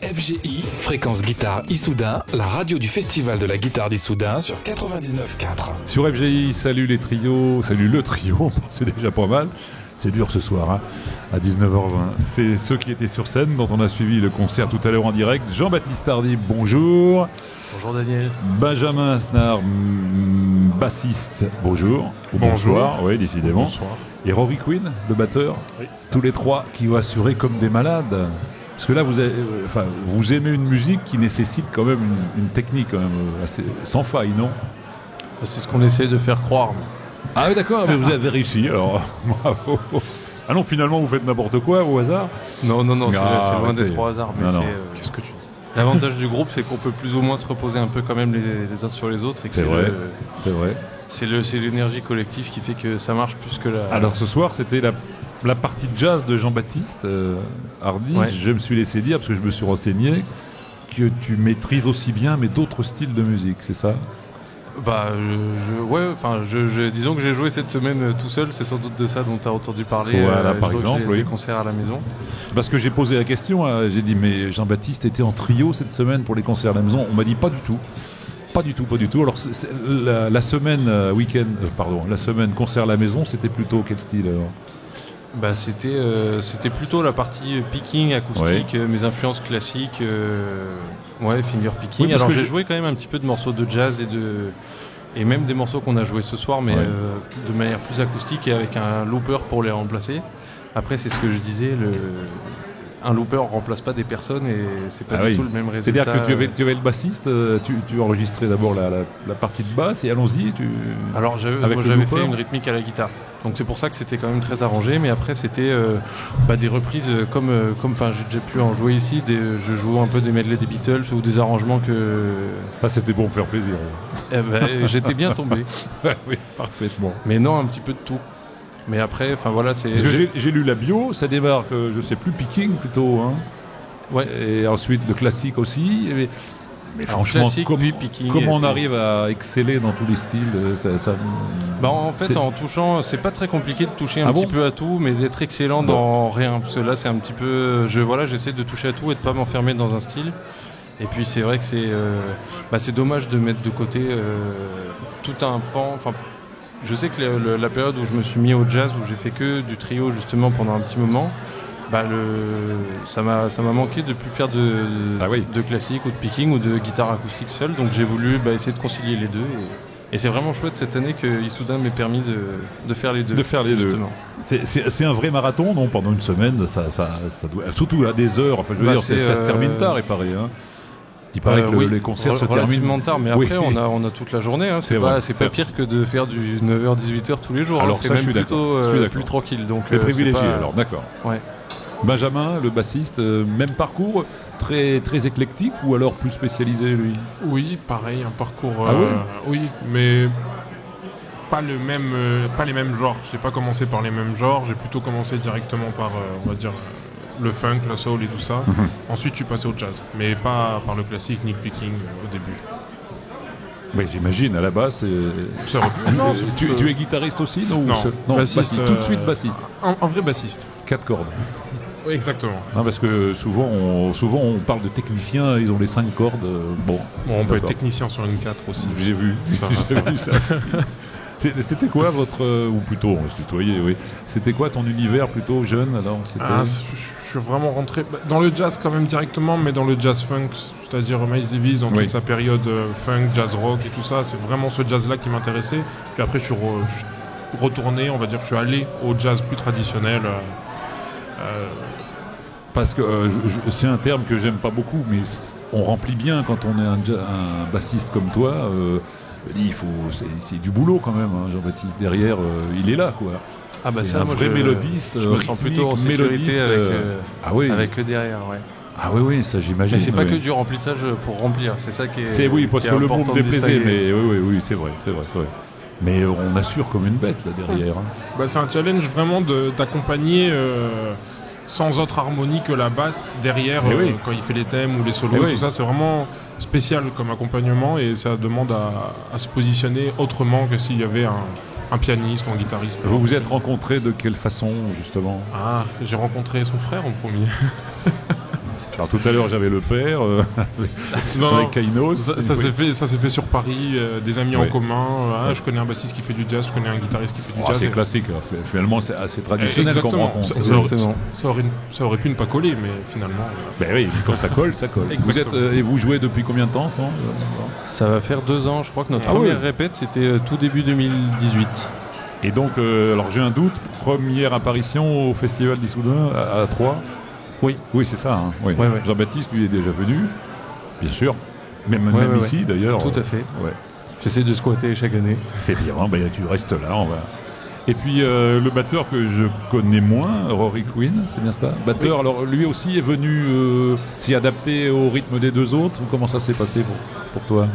FGI, Fréquence Guitare Issoudun, la radio du Festival de la Guitare d'Issoudun sur 99.4. Sur FGI, salut les trios, salut le trio, c'est déjà pas mal. C'est dur ce soir, hein, à 19h20. C'est ceux qui étaient sur scène, dont on a suivi le concert tout à l'heure en direct. Jean-Baptiste Hardy, bonjour. Bonjour Daniel. Benjamin Asnard, bassiste, bonjour. Ou bonsoir, oui, décidément. Bonsoir. Et Rory Quinn, le batteur. Oui. Tous les trois qui ont assuré comme des malades. Parce que là, vous aimez une musique qui nécessite quand même une technique quand même assez, sans faille, non? C'est ce qu'on essaie de faire croire. Ah oui, d'accord, mais vous avez réussi, alors bravo. Ah non, finalement, vous faites n'importe quoi au hasard? Non, c'est loin d'être au hasard. Mais non. Qu'est-ce que tu dis? L'avantage du groupe, c'est qu'on peut plus ou moins se reposer un peu quand même les uns sur les autres. Et que c'est vrai. C'est l'énergie collective qui fait que ça marche plus que la... Alors ce soir, c'était la partie jazz de Jean-Baptiste Hardy. Ouais. Je me suis laissé dire, parce que je me suis renseigné, que tu maîtrises aussi bien, mais d'autres styles de musique, c'est ça? Disons que j'ai joué cette semaine tout seul, c'est sans doute de ça dont tu as entendu parler. Voilà, par exemple, des concerts à la maison. Parce que j'ai posé la question, j'ai dit, mais Jean-Baptiste était en trio cette semaine pour les concerts à la maison. On m'a dit pas du tout. Pas du tout. Alors la semaine la semaine concert à la maison, c'était plutôt quel style alors? C'était plutôt la partie picking acoustique, mes influences classiques, finger picking. Oui, alors j'ai joué quand même un petit peu de morceaux de jazz et même des morceaux qu'on a joués ce soir, mais de manière plus acoustique et avec un looper pour les remplacer. Après, c'est ce que je disais, un looper ne remplace pas des personnes et c'est pas du tout le même résultat. C'est-à-dire que tu avais le bassiste, tu enregistrais d'abord la partie de basse et allons-y. Alors j'avais fait une rythmique à la guitare. Donc c'est pour ça que c'était quand même très arrangé, mais après c'était des reprises comme j'ai déjà pu en jouer ici, je joue un peu des medley des Beatles ou des arrangements que... Ah, c'était pour me faire plaisir. J'étais bien tombé. Oui, parfaitement. Mais non, un petit peu de tout. Mais après, c'est... Parce que j'ai lu la bio, ça démarre, je sais plus, picking plutôt, hein. Ouais. Et ensuite le classique aussi. Mais franchement, classique, comment on arrive à exceller dans tous les styles En fait, en touchant, c'est pas très compliqué de toucher un petit peu à tout, mais d'être excellent dans rien. Parce que là, c'est un petit peu... j'essaie de toucher à tout et de pas m'enfermer dans un style. Et puis c'est vrai que c'est dommage de mettre de côté tout un pan... Je sais que la période où je me suis mis au jazz, où j'ai fait que du trio justement pendant un petit moment, ça m'a manqué de plus faire de classique ou de picking ou de guitare acoustique seule. Donc j'ai voulu essayer de concilier les deux. Et c'est vraiment chouette cette année que Issoudun m'ait permis de faire les deux. De faire les justement. Deux. C'est un vrai marathon, non? Pendant une semaine, ça doit, surtout à des heures. Enfin, je veux dire, ça se termine tard, il paraît. Hein. Il paraît que les concerts se terminent relativement tard, mais après on a toute la journée. Hein. C'est pas pire que de faire du 9h-18h tous les jours. Alors c'est même plutôt plus tranquille. Donc les privilégiés. Alors d'accord. Ouais. Benjamin, le bassiste, même parcours, très très éclectique ou alors plus spécialisé lui? Oui, pareil, un parcours. Oui, mais pas les mêmes genres. J'ai pas commencé par les mêmes genres. J'ai plutôt commencé directement par, on va dire, le funk, la soul et tout ça. Ensuite, je suis passé au jazz, mais pas par le classique ni le picking au début. Oui, j'imagine, à la base, ça aurait pu. Non, tu es guitariste aussi? Non, bassiste, tout de suite bassiste. Un vrai bassiste. 4 cordes. Oui, exactement. Non, parce que souvent on parle de techniciens, ils ont les 5 cordes. On peut être technicien sur une 4 aussi. J'ai vu ça. C'était quoi votre... ou plutôt, on se tutoyait, oui. C'était quoi ton univers plutôt jeune alors? Je suis vraiment rentré dans le jazz quand même directement, mais dans le jazz funk, c'est-à-dire Miles Davis dans toute sa période funk, jazz rock et tout ça. C'est vraiment ce jazz-là qui m'intéressait. Puis après, je suis retourné, on va dire, je suis allé au jazz plus traditionnel. Parce que c'est un terme que j'aime pas beaucoup, mais on remplit bien quand on est un bassiste comme toi. C'est du boulot quand même, hein, Jean-Baptiste. Derrière, il est là, quoi. C'est un vrai mélodiste. Je me sens plutôt en sécurité avec eux derrière, ouais. Ah oui, ça j'imagine. Mais c'est pas que du remplissage pour remplir, c'est ça qui est. Parce que le mot me déplaisait, mais oui, c'est vrai. Mais on assure comme une bête là derrière. Hein. C'est un challenge vraiment d'accompagner sans autre harmonie que la basse derrière quand il fait les thèmes ou les solos, tout ça. C'est vraiment spécial comme accompagnement et ça demande à se positionner autrement que s'il y avait un pianiste ou un guitariste. Vous vous êtes rencontrés de quelle façon, justement? J'ai rencontré son frère en premier. Alors tout à l'heure j'avais le père avec Kainos. Ça s'est fait sur Paris, des amis en commun. Je connais un bassiste qui fait du jazz, je connais un guitariste qui fait du jazz. C'est classique, finalement c'est assez traditionnel comme rencontre. Ça aurait pu ne pas coller, mais finalement. Ben oui, quand ça colle, ça colle. Et vous jouez depuis combien de temps ensemble? Ça va faire 2 ans, je crois que notre première répète c'était tout début 2018. Et donc, alors j'ai un doute, première apparition au Festival d'Issoudun à Troyes. Oui. Oui, c'est ça. Hein. Oui. Ouais. Jean-Baptiste, lui, est déjà venu, bien sûr. Même ici, d'ailleurs. Tout à fait. Ouais. J'essaie de squatter chaque année. C'est bien, tu restes là. Et puis, le batteur que je connais moins, Rory Quinn, c'est bien ça? Batteur, oui. Alors lui aussi est venu s'y adapter au rythme des deux autres. Comment ça s'est passé pour toi?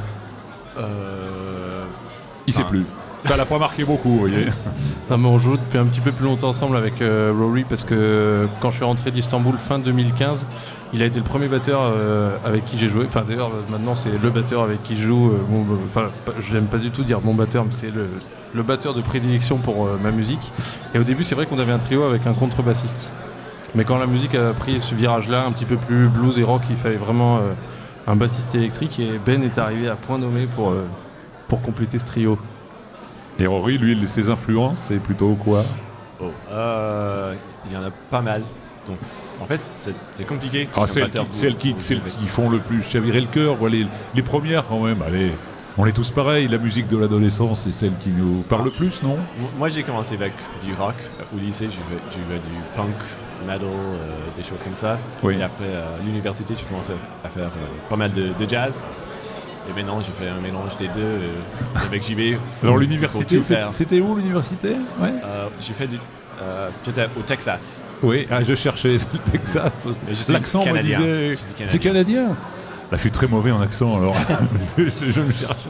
Il sait plus. Ça l'a pas marqué beaucoup, vous voyez. Non, mais on joue depuis un petit peu plus longtemps ensemble avec Rory parce que quand je suis rentré d'Istanbul fin 2015, il a été le premier batteur avec qui j'ai joué. Enfin d'ailleurs maintenant c'est le batteur avec qui je joue. Je n'aime pas du tout dire mon batteur, mais c'est le batteur de prédilection pour ma musique. Et au début c'est vrai qu'on avait un trio avec un contrebassiste. Mais quand la musique a pris ce virage-là, un petit peu plus blues et rock, il fallait vraiment un bassiste électrique et Ben est arrivé à point nommé pour compléter ce trio. Et Rory, lui, ses influences, c'est plutôt quoi? Il y en a pas mal. Donc, en fait, c'est compliqué. Celles qui font le plus chavirer le cœur, les premières quand même. Allez, on est tous pareils. La musique de l'adolescence, c'est celle qui nous parle le plus, non? Moi, j'ai commencé avec du rock au lycée. J'ai eu du punk, metal, des choses comme ça. Oui. Et après, à l'université, j'ai commencé à faire pas mal de jazz. Et maintenant, j'ai fait un mélange des deux avec JB. Alors l'université, c'était où l'université? J'ai fait j'étais au Texas. Oui, je cherchais le Texas. L'accent me disait... C'est canadien? Là, je suis très mauvais en accent, alors je me cherchais.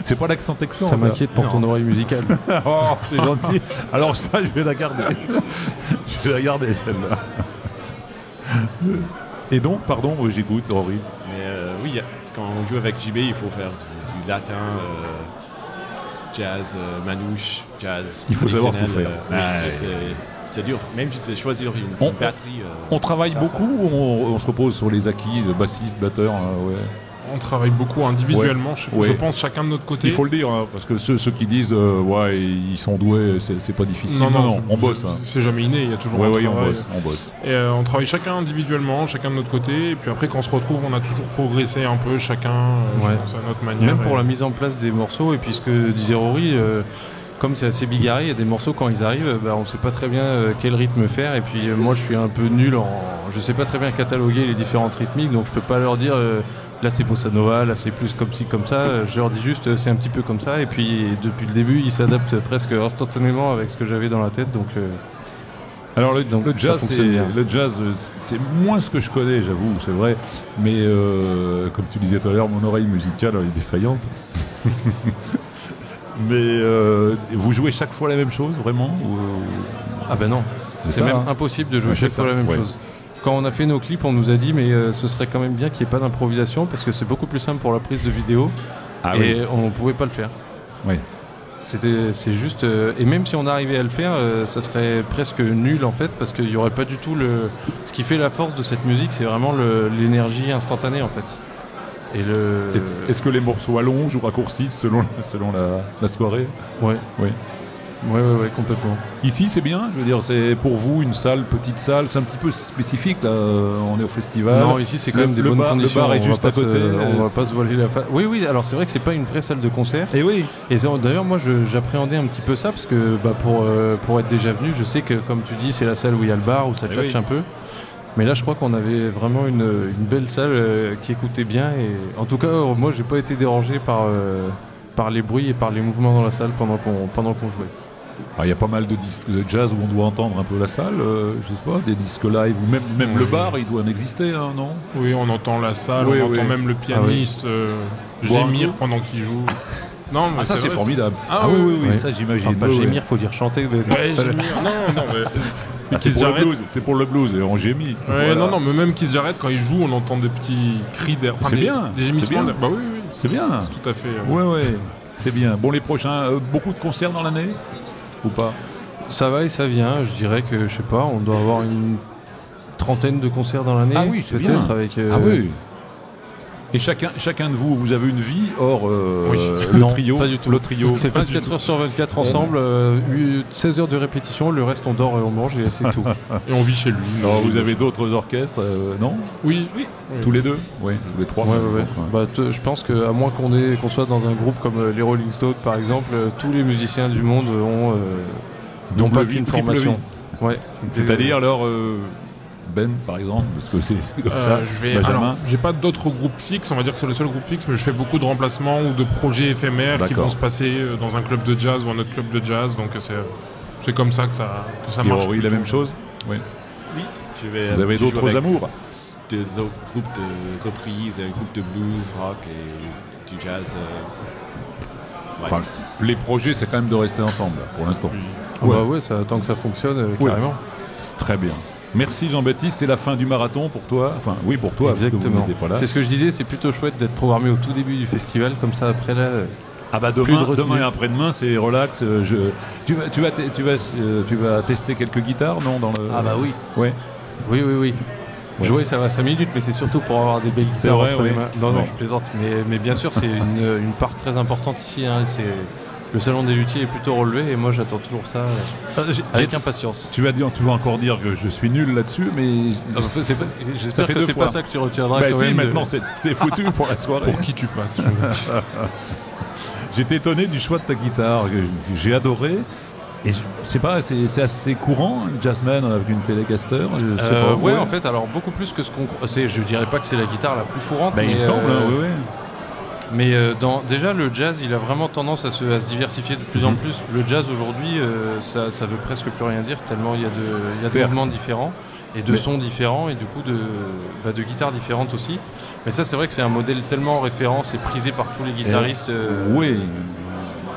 C'est pas l'accent texan. Ça m'inquiète pour ton oreille musicale. Oh, c'est gentil. Alors ça, je vais la garder. Je vais la garder, celle-là. Et donc, pardon, j'écoute, Rory. Mais oui, quand on joue avec JB, il faut faire du latin, jazz, manouche, jazz. Il faut savoir tout faire. C'est dur, même si c'est choisir une batterie. On travaille beaucoup ou on se repose sur les acquis, le bassiste, batteur? On travaille beaucoup individuellement, je pense chacun de notre côté. Il faut le dire, hein, parce que ceux qui disent ils sont doués, c'est pas difficile. Non, on bosse. C'est jamais inné, il y a toujours un travail. On bosse. Et on travaille chacun individuellement, chacun de notre côté, et puis après quand on se retrouve, on a toujours progressé un peu, chacun à notre manière. Même pour la mise en place des morceaux, et puis ce que disait Rory, comme c'est assez bigarré, il y a des morceaux quand ils arrivent, on sait pas très bien quel rythme faire, et puis moi je suis un peu nul je sais pas très bien cataloguer les différentes rythmiques, donc je peux pas leur dire là c'est bossa nova, là c'est plus comme ci, comme ça. Je leur dis juste c'est un petit peu comme ça. Et puis depuis le début, ils s'adaptent presque instantanément avec ce que j'avais dans la tête. Donc, alors le jazz, c'est moins ce que je connais, j'avoue, c'est vrai. Mais comme tu disais tout à l'heure, mon oreille musicale est défaillante. Mais vous jouez chaque fois la même chose, vraiment Ah ben non, c'est même impossible de jouer chaque fois la même chose. Quand on a fait nos clips, on nous a dit mais ce serait quand même bien qu'il n'y ait pas d'improvisation parce que c'est beaucoup plus simple pour la prise de vidéo on ne pouvait pas le faire. Oui. C'est juste et même si on arrivait à le faire, ça serait presque nul en fait parce qu'il n'y aurait pas du tout ce qui fait la force de cette musique, c'est vraiment l'énergie instantanée en fait. Est-ce que les morceaux allongent ou raccourcissent selon la soirée? Oui. Ouais, complètement. Ici, c'est bien, je veux dire, c'est pour vous une petite salle, c'est un petit peu spécifique, là, on est au festival. Non, ici, c'est quand même des bonnes conditions. Le bar est juste à côté. On va pas se voiler la face. Oui, alors c'est vrai que c'est pas une vraie salle de concert. Et oui. Et d'ailleurs, moi, j'appréhendais un petit peu ça, parce que pour être déjà venu, je sais que, comme tu dis, c'est la salle où il y a le bar, où ça tchatche un peu. Mais là, je crois qu'on avait vraiment une belle salle qui écoutait bien. Et en tout cas, moi, j'ai pas été dérangé par les bruits et par les mouvements dans la salle pendant qu'on jouait. Il y a pas mal de disques de jazz où on doit entendre un peu la salle, je sais pas, des disques live, ou même le bar, il doit en exister, hein, non? Oui, on entend la salle, on entend même le pianiste gémir pendant qu'il joue. Non, mais ça c'est formidable. Oui, ça j'imagine. Pas gémir, faut dire chanter. Gémir, non, mais... c'est pour le blues, et on gémit. Non, mais même qu'ils s'arrêtent quand ils jouent, on entend des petits cris d'air. C'est bien. Des gémissements d'air. Bah oui. C'est bien. C'est tout à fait. Ouais. C'est bien. Bon, les prochains, beaucoup de concerts dans l'année ou pas? Ça va et ça vient. Je dirais que, je sais pas, on doit avoir une trentaine de concerts dans l'année. Ah oui, c'est peut-être bien. avec. Ah oui. Et chacun de vous, vous avez une vie hors le Non, trio. pas du tout. Le trio. C'est 24 heures sur 24 ensemble, 16 heures de répétition, le reste on dort et on mange et c'est tout. Et on vit chez lui. Non, vous avez d'autres orchestres, non? Oui. Tous les deux? Oui, tous les trois. Ouais. Bah, je pense qu'à moins qu'on soit dans un groupe comme les Rolling Stones par exemple, tous les musiciens du monde n'ont pas qu'une formation. Ouais. C'est-à-dire leur Ben, par exemple, parce que c'est comme ça. Alors, j'ai pas d'autres groupes fixes, on va dire que c'est le seul groupe fixe, mais je fais beaucoup de remplacements ou de projets éphémères qui vont se passer dans un club de jazz ou un autre club de jazz, donc c'est comme ça que ça marche. Oui, la même chose. Oui. Vous avez d'autres amours? Des autres groupes de reprises, un groupe de blues, rock et du jazz. Enfin, les projets, c'est quand même de rester ensemble, pour l'instant. Tant que ça fonctionne, carrément. Très bien. Merci Jean-Baptiste, c'est la fin du marathon pour toi. Enfin, oui, pour toi, exactement. Parce que vous n'étiez pas là. C'est ce que je disais, c'est plutôt chouette d'être programmé au tout début du festival, comme ça après là. Demain et après-demain, c'est relax. Tu vas tester quelques guitares, non, dans le... Ah bah oui. Ouais. Oui. Jouer, ça va 5 minutes, mais c'est surtout pour avoir des belles guitares entre les mains. Non, je plaisante. Mais bien sûr, c'est une part très importante ici. Hein. Le salon des luthiers est plutôt relevé et moi j'attends toujours ça avec impatience. Tu vas toujours encore dire que je suis nul là-dessus, mais j'espère que c'est pas ça que tu retiendras. Maintenant c'est foutu pour la soirée. Pour qui tu passes? J'étais étonné du choix de ta guitare, j'ai adoré. Et je sais pas, c'est assez courant, le Jazzman avec une Telecaster. En fait, alors beaucoup plus que ce qu'on. Je dirais pas que c'est la guitare la plus courante. Mais il me semble, oui. Mais déjà, le jazz, il a vraiment tendance à se diversifier de plus en plus. Le jazz aujourd'hui, ça veut presque plus rien dire, tellement il y a de mouvements différents et de sons différents et du coup de guitares différentes aussi. Mais ça, c'est vrai que c'est un modèle tellement en référence et prisé par tous les guitaristes. Oui.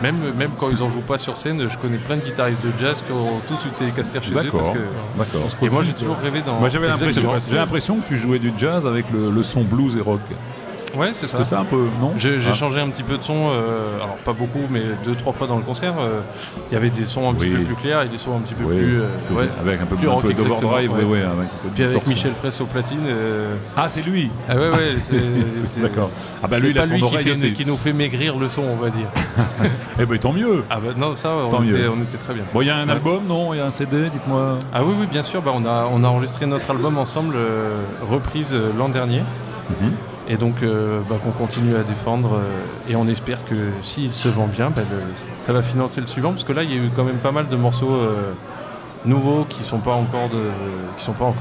Même quand ils en jouent pas sur scène, je connais plein de guitaristes de jazz qui ont tous eu Telecaster chez eux. D'accord. Et moi, j'ai toujours rêvé dans. Moi, j'ai l'impression que tu jouais du jazz avec le son blues et rock. Ouais, c'est ça. C'est ça un peu, non? J'ai changé un petit peu de son, alors pas beaucoup, mais 2-3 fois dans le concert. Il y avait des sons un petit peu plus clairs et des sons un petit peu plus. Avec un peu plus rock, d'overdrive, avec Michel Fraisse au platine. Ah, c'est lui! Ah ouais, c'est d'accord. Ah bah lui, il a son oreille qui nous fait maigrir le son, on va dire. Eh ben tant mieux! Ah bah non, ça, on était très bien. Bon, il y a un album, non? Il y a un CD, dites-moi. Ah oui, bien sûr. On a enregistré notre album ensemble, reprise l'an dernier. Et donc qu'on continue à défendre et on espère que s'il se vend bien, ça va financer le suivant, parce que là il y a eu quand même pas mal de morceaux nouveaux qui sont pas encore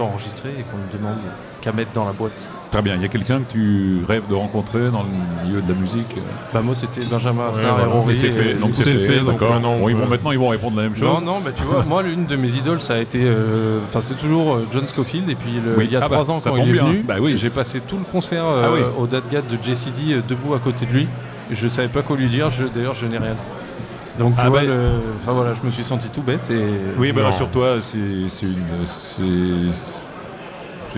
enregistrés et qu'on ne demande qu'à mettre dans la boîte. Très bien, il y a quelqu'un que tu rêves de rencontrer dans le milieu de la musique? Moi c'était Benjamin Asnar et Rory. C'est fait, donc c'est fait, d'accord. Maintenant ils vont répondre la même chose. Non, tu vois, moi l'une de mes idoles ça a été, c'est toujours John Scofield, et puis il y a 3 ans quand il est venu, j'ai passé tout le concert au Dadgad de JCD debout à côté de lui. Je savais pas quoi lui dire, d'ailleurs je n'ai rien dit. Donc tu vois, je me suis senti tout bête et. Oui, sur toi, c'est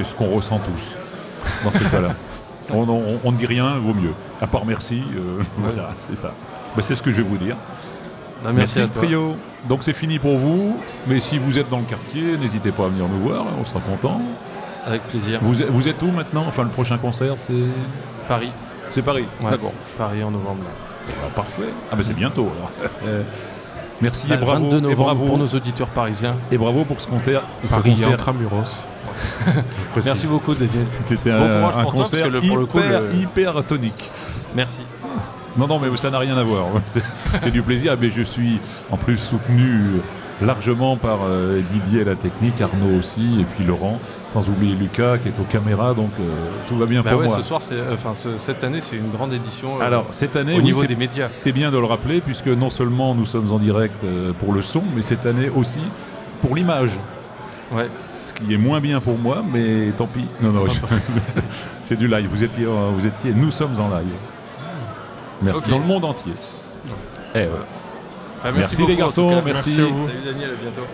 ce qu'on ressent tous dans ces cas-là. On ne dit rien, vaut mieux. À part merci, voilà, c'est ça. C'est ce que je vais vous dire. Merci à toi. Trio. Donc c'est fini pour vous, mais si vous êtes dans le quartier, n'hésitez pas à venir nous voir, on sera content. Avec plaisir. Vous êtes où maintenant? Enfin, le prochain concert, c'est Paris. C'est Paris. Ouais, d'accord. Paris en novembre. Parfait. C'est bientôt alors. Merci et bravo. 22 novembre pour nos auditeurs parisiens. Et bravo pour ce concert. Paris intramuros. Merci beaucoup, Daniel. C'était un concert hyper tonique. Merci. Non, mais ça n'a rien à voir. C'est du plaisir. Mais je suis en plus soutenu largement par Didier à la technique, Arnaud aussi, et puis Laurent, sans oublier Lucas qui est aux caméras, donc tout va bien pour moi. Ce soir, cette année, c'est une grande édition. Alors cette année, au niveau des médias. C'est bien de le rappeler, puisque non seulement nous sommes en direct pour le son, mais cette année aussi pour l'image. Ouais. Ce qui est moins bien pour moi, mais tant pis. Non, c'est du live. Vous étiez, nous sommes en live. Merci. Okay. Dans le monde entier. Merci les garçons, merci. Salut Daniel, à bientôt.